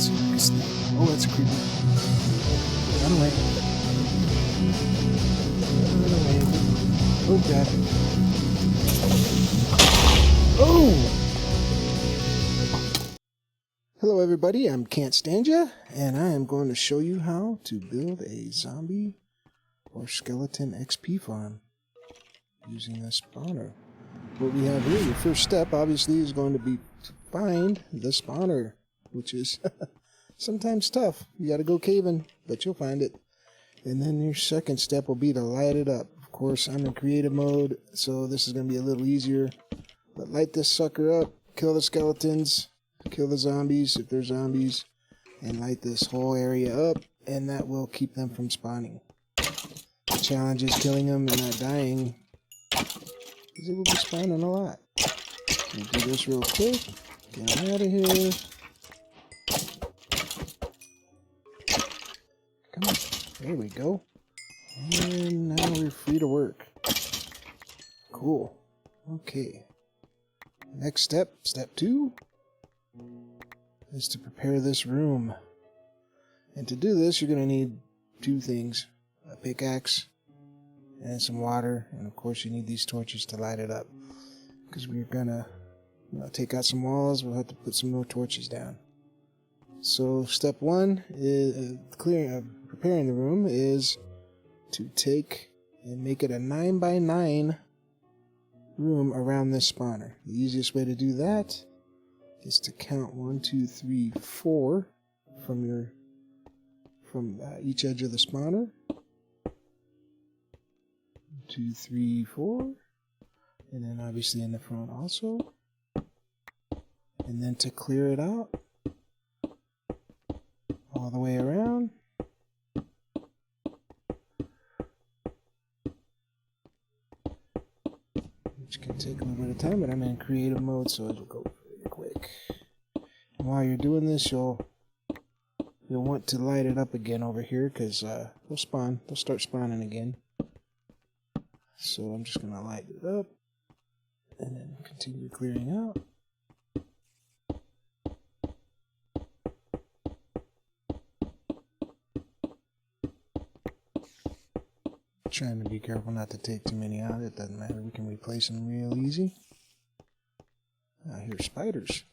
Oh, that's creepy. Run away. Run away. Oh, God. Oh! Hello, everybody. I'm Can't Stand Ya, and I am going to show you how to build a zombie or skeleton XP farm using the spawner. What we have here, your first step, obviously, is going to be to find the spawner, which is sometimes tough. You gotta go caving, but you'll find it. And then your second step will be to light it up. Of course, I'm in creative mode, so this is gonna be a little easier. But light this sucker up, kill the skeletons, kill the zombies if they're zombies, and light this whole area up, and that will keep them from spawning. The challenge is killing them and not dying, because they will be spawning a lot. We'll do this real quick. Get them out of here. Come on. There we go. And now we're free to work. Cool. Okay. Next step, step 2, is to prepare this room. And to do this, you're going to need 2 things. A pickaxe and some water. And of course you need these torches to light it up. Because we're going to take out some walls. We'll have to put some more torches down. So step 1 is preparing the room is to take and make it a 9x9 room around this spawner. The easiest way to do that is to count 1, 2, 3, 4 from each edge of the spawner. 1, 2, 3, 4, and then obviously in the front also. And then to clear it out all the way around. Which can take a little bit of time, but I'm in creative mode, so it'll go pretty quick. And while you're doing this, you'll want to light it up again over here, because they'll start spawning again. So I'm just going to light it up, and then continue clearing out. Trying to be careful not to take too many out. It doesn't matter. We can replace them real easy. I hear spiders.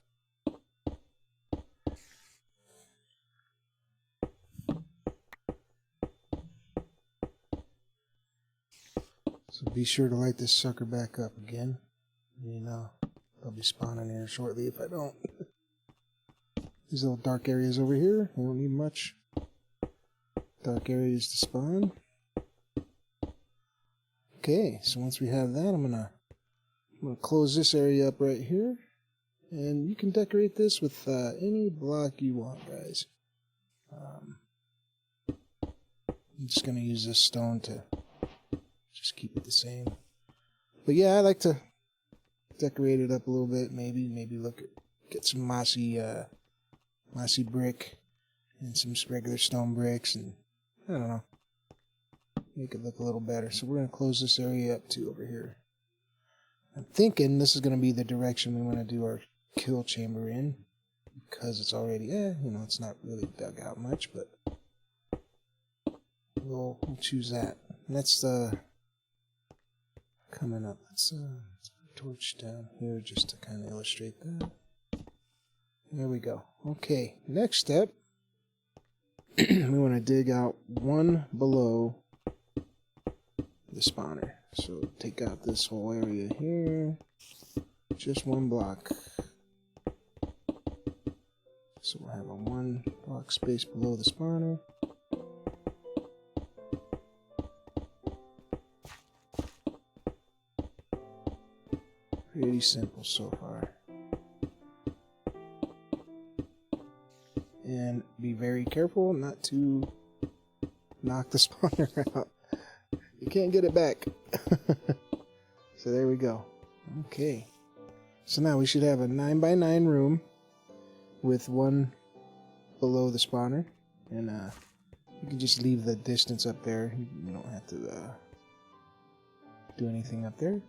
So be sure to light this sucker back up again. They'll be spawning here shortly if I don't. These little dark areas over here, we don't need much. Dark areas to spawn. Okay, so once we have that, I'm gonna close this area up right here, and you can decorate this with any block you want, guys. I'm just gonna use this stone to just keep it the same. But yeah, I like to decorate it up a little bit. Maybe get some mossy brick and some regular stone bricks, and I don't know. Make it look a little better. So we're going to close this area up too over here. I'm thinking this is going to be the direction we want to do our kill chamber in, because it's already, it's not really dug out much, but we'll choose that. And that's coming up. Let's put a torch down here just to kind of illustrate that. There we go. Okay, next step, we want to dig out one below the spawner. So take out this whole area here, just 1 block. So we'll have a 1 block space below the spawner. Pretty simple so far. And be very careful not to knock the spawner out. You can't get it back. So there we go. Okay. So now we should have a 9x9 room with 1 below the spawner. And you can just leave the distance up there. You don't have to do anything up there.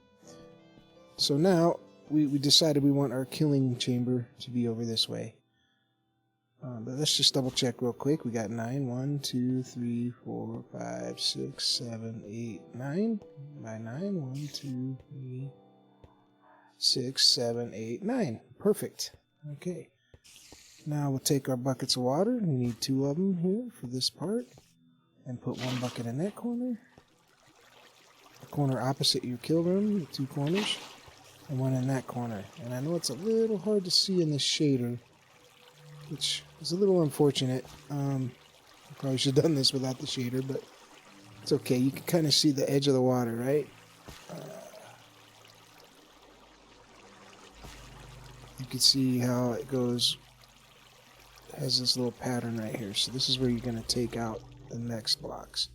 So now we decided we want our killing chamber to be over this way. But let's just double check real quick. We got 9. 1, 2, 3, 4, 5, 6, 7, 8, 9. By 9. 1, 2, 3, 6, 7, 8, 9. Perfect. Okay. Now we'll take our buckets of water. We need 2 of them here for this part. And put 1 bucket in that corner. The corner opposite your kill room, the 2 corners. And 1 in that corner. And I know it's a little hard to see in this shader, which is a little unfortunate. I probably should have done this without the shader, but it's okay. You can kind of see the edge of the water, right? You can see how it goes. It has this little pattern right here. So this is where you're going to take out the next blocks.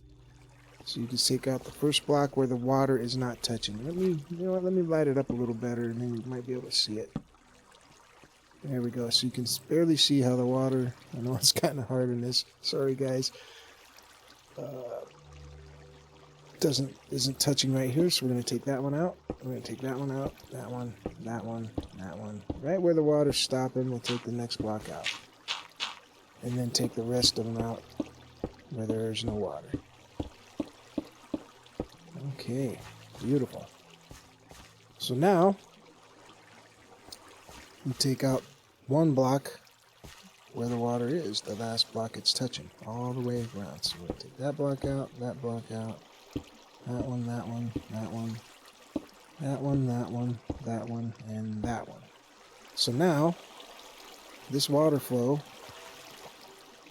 So you can take out the first block where the water is not touching. Let me light it up a little better, and then you might be able to see it. There we go. So you can barely see how the water, I know it's kind of hard in this. Sorry guys. Isn't touching right here, so we're going to take that one out. We're going to take that one out, that one, that one, that one. Right where the water's stopping, we'll take the next block out. And then take the rest of them out where there's no water. Okay, beautiful. So now, we take out 1 block where the water is, the last block it's touching, all the way around. So we'll take that block out, that block out, that one, that one, that one, that one, that one, that one, and that one. So now, this water flow,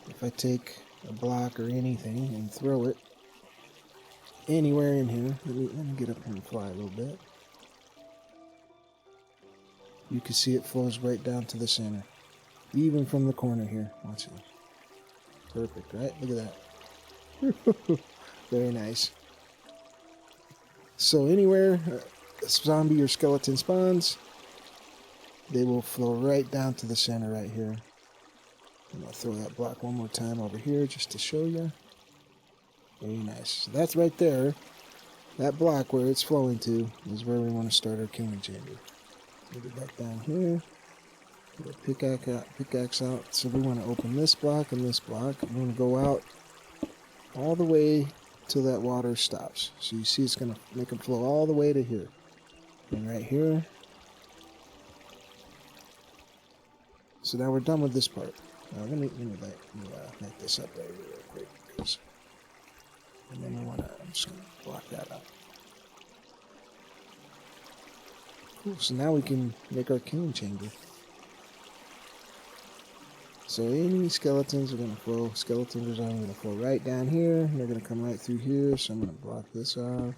if I take a block or anything and throw it anywhere in here, let me get up here and fly a little bit. You can see it flows right down to the center, even from the corner here. Watch it. Perfect, right? Look at that. Very nice. So anywhere a zombie or skeleton spawns, they will flow right down to the center right here. I'm going to throw that block one more time over here just to show you. Very nice. So that's right there. That block where it's flowing to is where we want to start our killing chamber. Put it back down here. Put a pickaxe out. So we want to open this block and this block. We want to go out all the way till that water stops. So you see it's going to make them flow all the way to here. And right here. So now we're done with this part. Let me light this up right here real quick. And then I'm just going to block that up. Cool, so now we can make our killing chamber. So any skeletons are going to flow. Skeletons are going to flow right down here. And they're going to come right through here. So I'm going to block this off.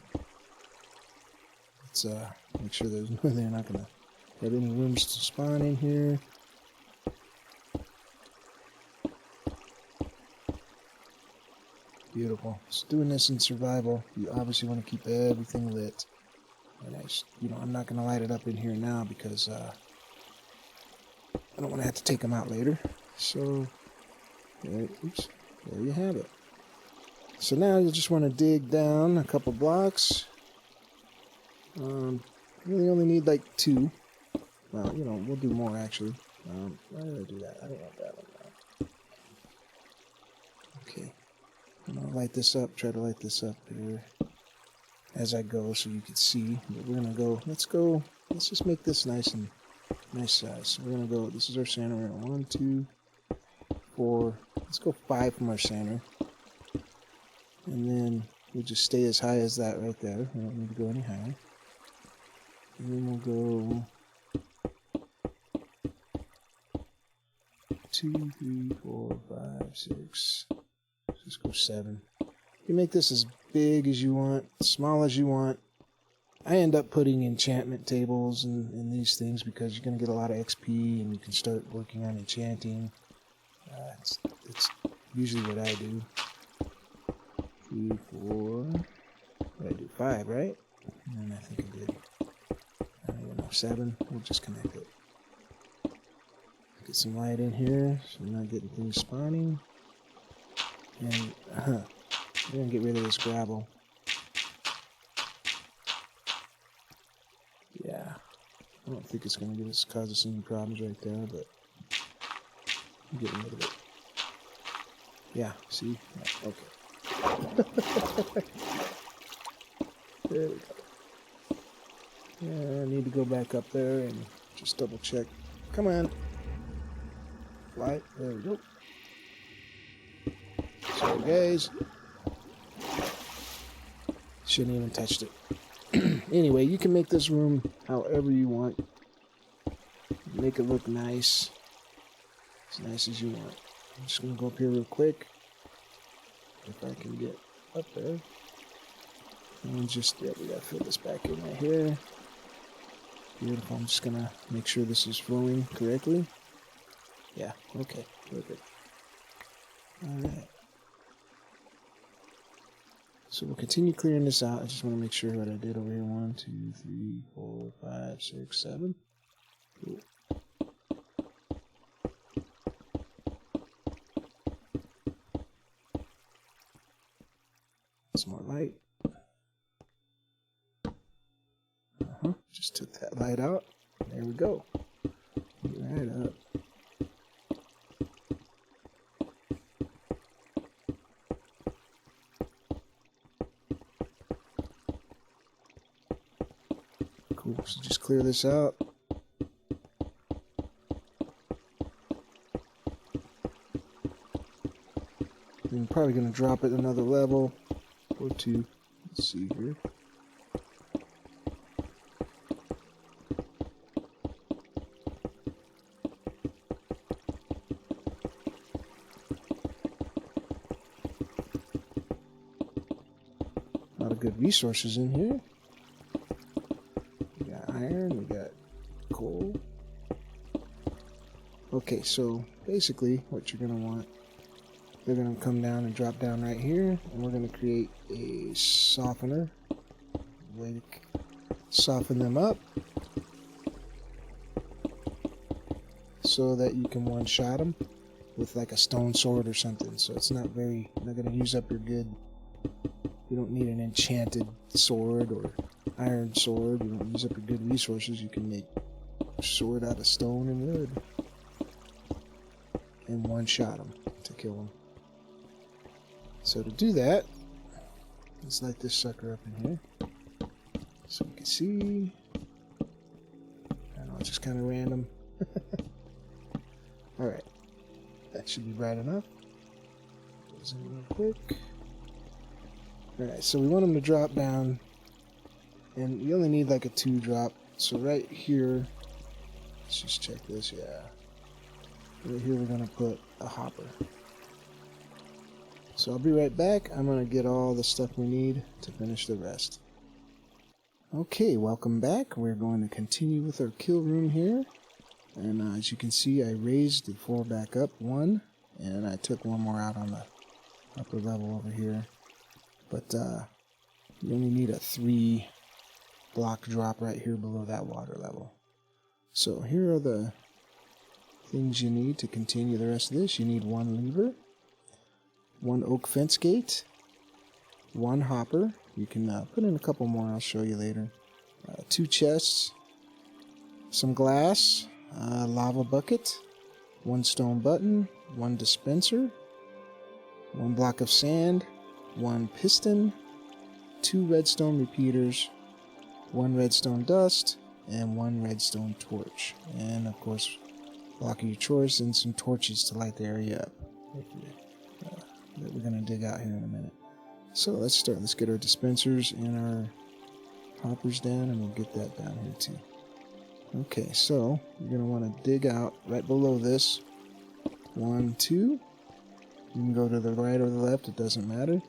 Let's make sure they're not going to have any rooms to spawn in here. Beautiful. So doing this in survival, you obviously want to keep everything lit. And I'm not going to light it up in here now because I don't want to have to take them out later. So, there you have it. So now you just want to dig down a couple blocks. Really only need like 2. Well, we'll do more actually. Why did I do that? I don't want that one now. Okay. I'm going to light this up, try to light this up here as I go so you can see. But we're going to go, let's just make this nice size. So we're going to go, this is our center. We're going to 1, 2, 4, let's go 5 from our center. And then we'll just stay as high as that right there. We don't need to go any higher. And then we'll go 2, 3, 4, 5, 6. Let's go 7. You can make this as big as you want, small as you want. I end up putting enchantment tables in these things because you're going to get a lot of XP and you can start working on enchanting. It's usually what I do. 3, 4. I do 5, right? And then I think I did. I don't even know, 7. We'll just connect it. Get some light in here so we're not getting things spawning. And we're going to get rid of this gravel. Yeah, I don't think it's going to cause us any problems right there, but Get rid of it. Yeah, see? Okay. There we go. Yeah, I need to go back up there and just double check. Come on. Fly. There we go. Sorry, guys. Shouldn't even touched it. Anyway, you can make this room however you want. Make it look nice. As nice as you want. I'm just going to go up here real quick. If I can get up there. And just, yeah, we got to fill this back in right here. Beautiful. I'm just going to make sure this is flowing correctly. Yeah, okay. Perfect. Alright. So we'll continue clearing this out. I just want to make sure what I did over here. 1, 2, 3, 4, 5, 6, 7. Cool. Some more light. Just took that light out. There we go. Get right up. Cool. So just clear this out. I'm probably going to drop it another level or two. Let's see here. A lot of good resources in here. We got iron, we got coal. Okay, so basically what you're going to want, they're going to come down and drop down right here, and we're going to create a softener. Way to soften them up so that you can one-shot them with like a stone sword or something. So it's not going to use up your good. You don't need an enchanted sword or iron sword. You don't use up your good resources. You can make a sword out of stone and wood and one-shot them to kill them. So to do that, let's light this sucker up in here so you can see. I know it's just kind of random. Alright, that should be bright enough. Close it real quick. Alright, so we want them to drop down, and you only need like a 2 drop. So right here, let's just check this, yeah. Right here we're going to put a hopper. So I'll be right back. I'm going to get all the stuff we need to finish the rest. Okay, welcome back. We're going to continue with our kill room here. And as you can see, I raised the 4 back up 1, and I took 1 more out on the upper level over here. But you only need a 3 block drop right here below that water level. So here are the things you need to continue the rest of this. You need 1 lever, 1 oak fence gate, 1 hopper. You can put in a couple more, I'll show you later. 2 chests, some glass, lava bucket, 1 stone button, 1 dispenser, 1 block of sand, 1 piston, 2 redstone repeaters, 1 redstone dust, and 1 redstone torch. And of course, block of your choice and some torches to light the area up. That we're going to dig out here in a minute. So let's start. Let's get our dispensers and our hoppers down, and we'll get that down here too. Okay, so you're going to want to dig out right below this. 1, 2. You can go to the right or the left, it doesn't matter.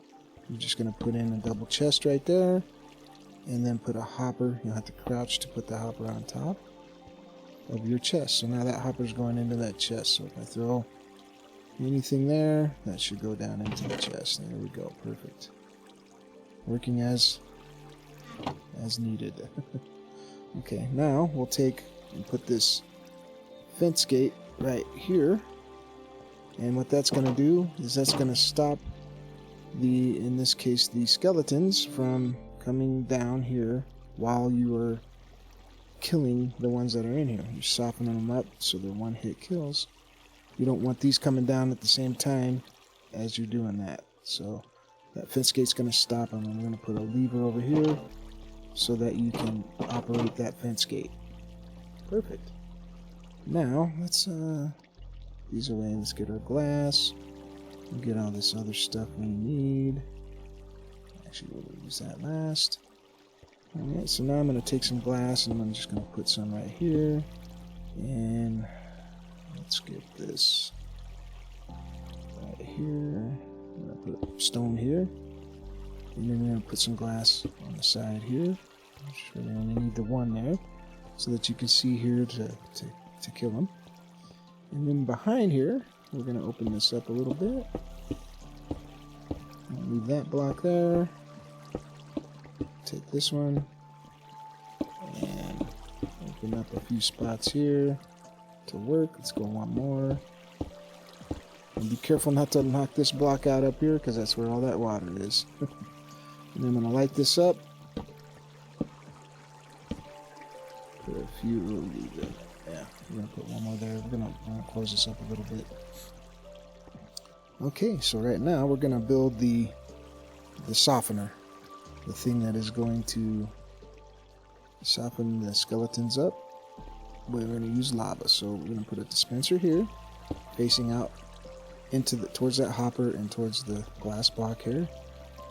You're just going to put in a double chest right there, and then put a hopper. You'll have to crouch to put the hopper on top of your chest. So now that hopper's going into that chest. So if I throw anything there, that should go down into the chest. There we go. Perfect. Working as needed. Okay, now we'll take and put this fence gate right here. And what that's going to do is that's going to stop in this case, the skeletons from coming down here while you are killing the ones that are in here. You're softening them up so they're 1-hit kills. You don't want these coming down at the same time as you're doing that. So that fence gate's going to stop, and I'm going to put a lever over here so that you can operate that fence gate. Perfect. Now, let's these away. Let's get our glass. We'll get all this other stuff we need. Actually, we'll use that last. Alright, so now I'm going to take some glass, and I'm just going to put some right here. And let's get this right here. I'm going to put stone here. And then we're going to put some glass on the side here. We're going to need the one there so that you can see here to kill them. And then behind here, we're going to open this up a little bit. I'll leave that block there. Take this one and open up a few spots here to work. Let's go one more. And be careful not to knock this block out up here, because that's where all that water is. And then I'm going to light this up. Put a few, yeah, we're going to put one more there. We're going to close this up a little bit. Okay, so right now we're going to build the softener. The thing that is going to soften the skeletons up. We're going to use lava. So we're going to put a dispenser here, facing out into towards that hopper and towards the glass block here.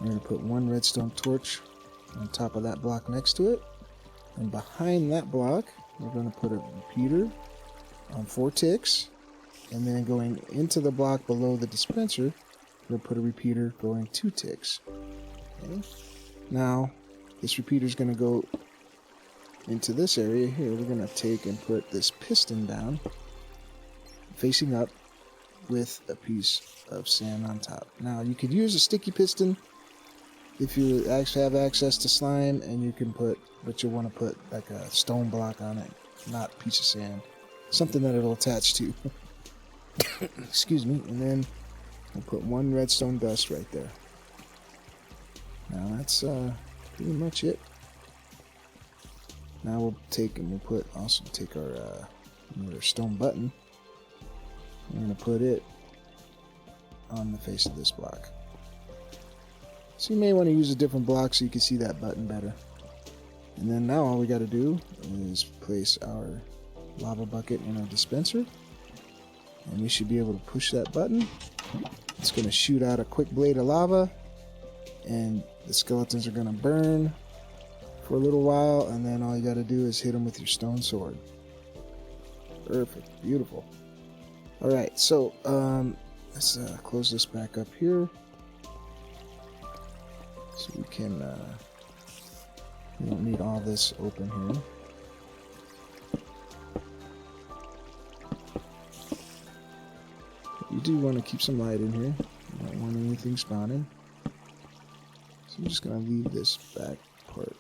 We're going to put one redstone torch on top of that block next to it. And behind that block, we're going to put a repeater on 4 ticks. And then going into the block below the dispenser, we're going to put a repeater going 2 ticks. Okay. Now, this repeater is going to go into this area here. We're going to take and put this piston down, facing up, with a piece of sand on top. Now, you could use a sticky piston if you actually have access to slime, and you can put, but you want to put like a stone block on it, not a piece of sand. Something that it'll attach to. Excuse me. And then we'll put one redstone dust right there. Now that's pretty much it. Now we'll take and also take our stone button. We're going to put it on the face of this block. So you may want to use a different block so you can see that button better. And then now all we got to do is place our lava bucket in our dispenser. And we should be able to push that button. It's going to shoot out a quick blade of lava. And the skeletons are going to burn for a little while. And then all you got to do is hit them with your stone sword. Perfect. Beautiful. Alright, so let's close this back up here. So we can, we don't need all this open here. You do want to keep some light in here. You don't want anything spawning. So I'm just going to leave this back part.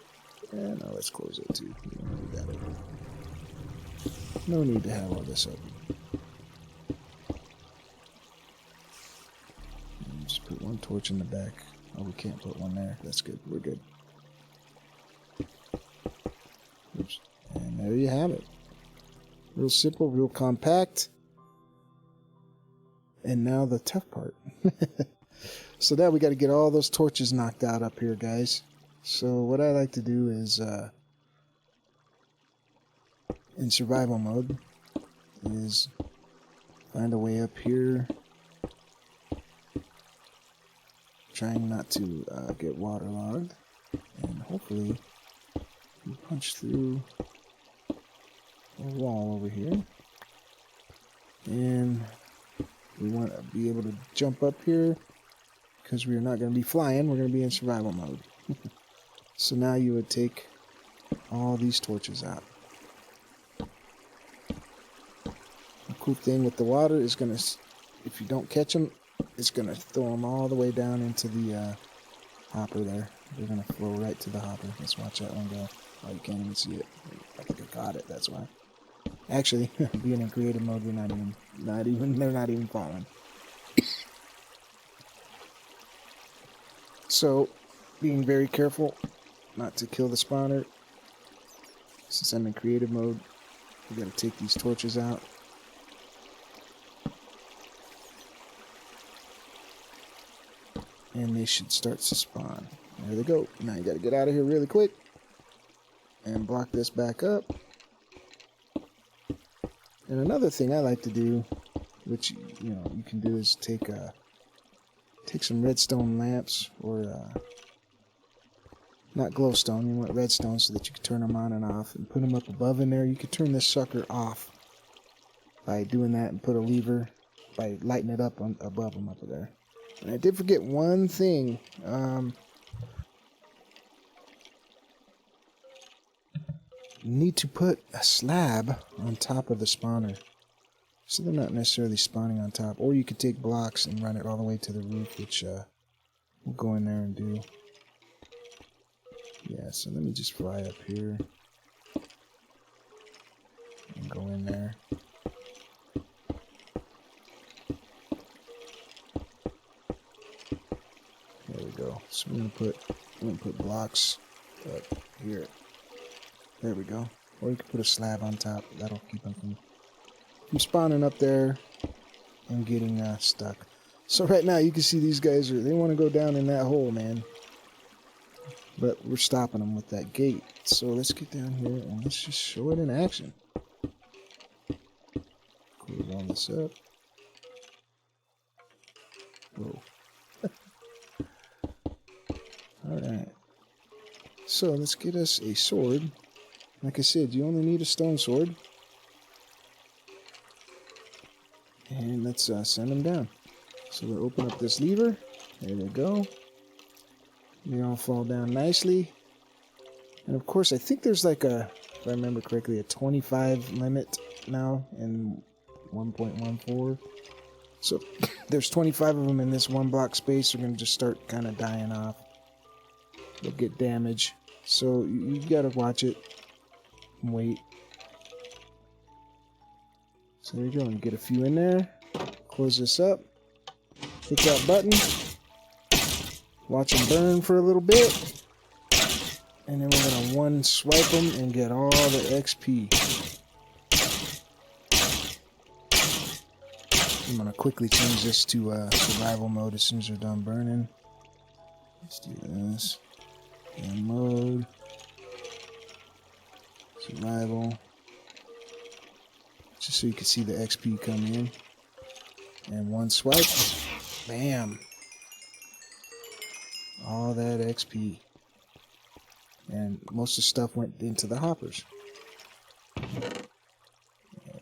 And now let's close it too. We don't need that open. No need to have all this open. And just put one torch in the back. Oh, we can't put one there. That's good. We're good. Oops. And there you have it. Real simple, real compact. And now the tough part. So now we got to get all those torches knocked out up here, guys. So what I like to do is, in survival mode, is find a way up here. Trying not to get waterlogged. And hopefully we punch through a wall over here. And we want to be able to jump up here, because we're not going to be flying, we're going to be in survival mode. So now you would take all these torches out. The cool thing with the water is going to, if you don't catch them, it's going to throw them all the way down into the hopper there. They're going to flow right to the hopper. Let's watch that one go. Oh, you can't even see it. I think I got it, that's why. Actually, being in creative mode, they're not even falling. So, being very careful not to kill the spawner. Since I'm in creative mode, we gotta take these torches out. and they should start to spawn. There they go. Now you gotta get out of here really quick and block this back up. And another thing I like to do, which you can do, is take some redstone lamps, or not glowstone. You want redstone so that you can turn them on and off, and put them up above in there. You can turn this sucker off by doing that, and put a lever by lighting it up above them up there. And I did forget one thing. You need to put a slab on top of the spawner, so they're not necessarily spawning on top. Or you could take blocks and run it all the way to the roof, which we'll go in there and do. Yeah, so let me just fly up here and go in there. There we go. So I'm gonna put blocks up here. There we go. Or you can put a slab on top. That'll keep them from spawning up there and getting stuck. So right now you can see these guys they want to go down in that hole, man. But we're stopping them with that gate. So let's get down here and let's just show it in action. Close all this up. Whoa. Alright. So let's get us a sword. Like I said, you only need a stone sword. And let's send them down. So we'll open up this lever. There they go. They all fall down nicely. And of course, I think there's like if I remember correctly, a 25 limit now in 1.14. So there's 25 of them in this one block space. They're going to just start kind of dying off. They'll get damage. So you got to watch it and wait. So there you go. And get a few in there. Close this up. Hit that button. Watch them burn for a little bit. And then we're going to one swipe them and get all the XP. I'm going to quickly change this to survival mode as soon as they're done burning. Let's do this. Game mode. Survival. Just so you can see the XP come in. And one swipe. Bam. All that XP. And most of the stuff went into the hoppers.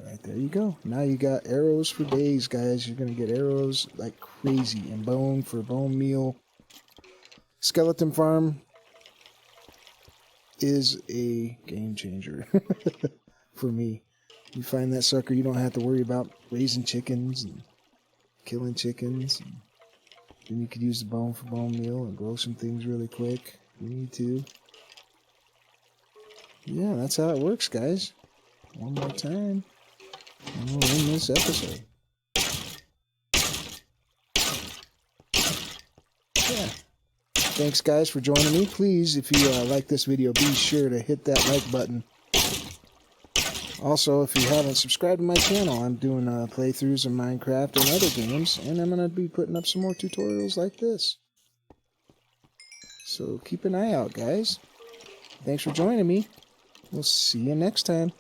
Right there you go. Now you got arrows for days, guys. You're going to get arrows like crazy. And bone for bone meal. Skeleton farm is a game changer for me. You find that sucker, you don't have to worry about raising chickens and killing chickens. And then you could use the bone for bone meal and grow some things really quick. You need to. Yeah, that's how it works, guys. One more time, and we'll end this episode. Yeah. Thanks, guys, for joining me. Please, if you like this video, be sure to hit that like button. Also, if you haven't subscribed to my channel, I'm doing playthroughs of Minecraft and other games, and I'm going to be putting up some more tutorials like this. So keep an eye out, guys. Thanks for joining me. We'll see you next time.